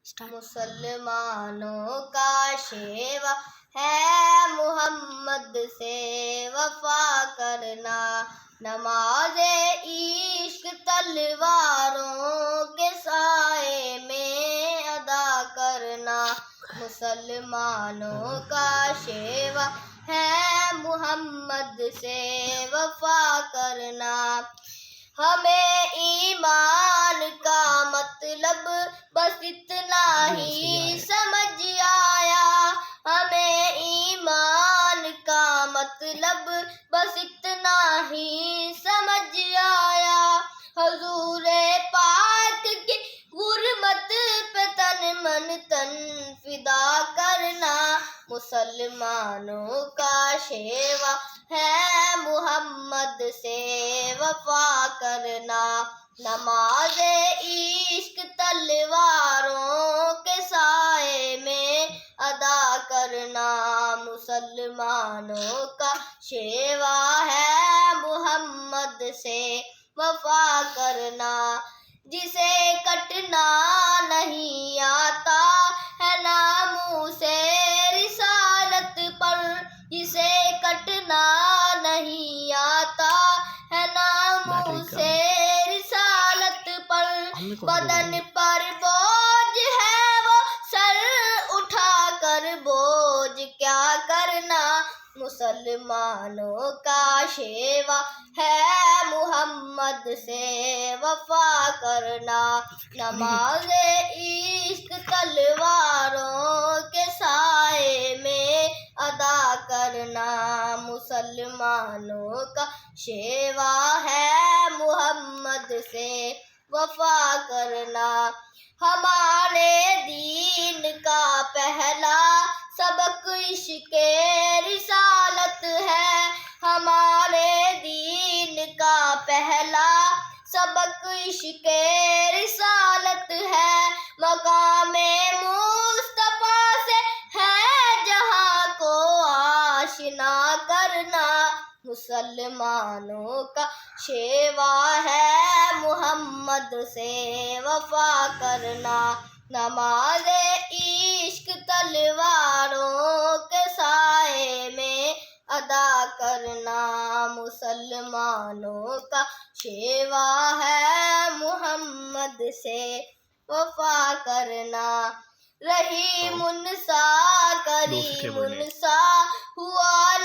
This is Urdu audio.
مسلمانوں کا شیوا ہے محمد سے وفا کرنا، نماز عشق تلواروں کے سائے میں ادا کرنا۔ مسلمانوں کا شیوا ہے محمد سے وفا کرنا۔ ہمیں ایمان کا مطلب بس اتنا ہی سمجھ آیا، ہمیں ایمان کا مطلب بس اتنا ہی سمجھ آیا۔ حضور پاک کی غربت پہ تن من تن فدا کرنا، مسلمانوں کا شیوا ہے محمد سے وفا کرنا۔ نماز عشق تلواروں کے سائے میں ادا کرنا، مسلمانوں کا شیوا ہے محمد سے وفا کرنا۔ جسے کٹنا نہیں آتا ہے ناموس رسالت پر، جسے کٹنا نہیں آتا ہے ناموس رسالت پر، بدن پر بوجھ ہے وہ سر اٹھا کر بوجھ کیا کرنا، مسلمانوں کا شیوا ہے محمد سے وفا کرنا۔ نماز عشق تلواروں کے سائے میں ادا کرنا، مسلمانوں کا شیوا ہے محمد سے وفا کرنا۔ ہمارے دین کا پہلا سبق عشق رسالت ہے، ہمارے دین کا پہلا سبق عشق رسالت ہے۔ مقام مصطفیٰ سے ہے جہاں کو آشنا کرنا، مسلمانوں کا شیوا ہے محمد سے وفا کرنا۔ نماز عشق تلواروں کے سائے میں ادا کرنا، مسلمانوں کا شیوا ہے محمد سے وفا کرنا۔ رحیم سا کریم سا ہوا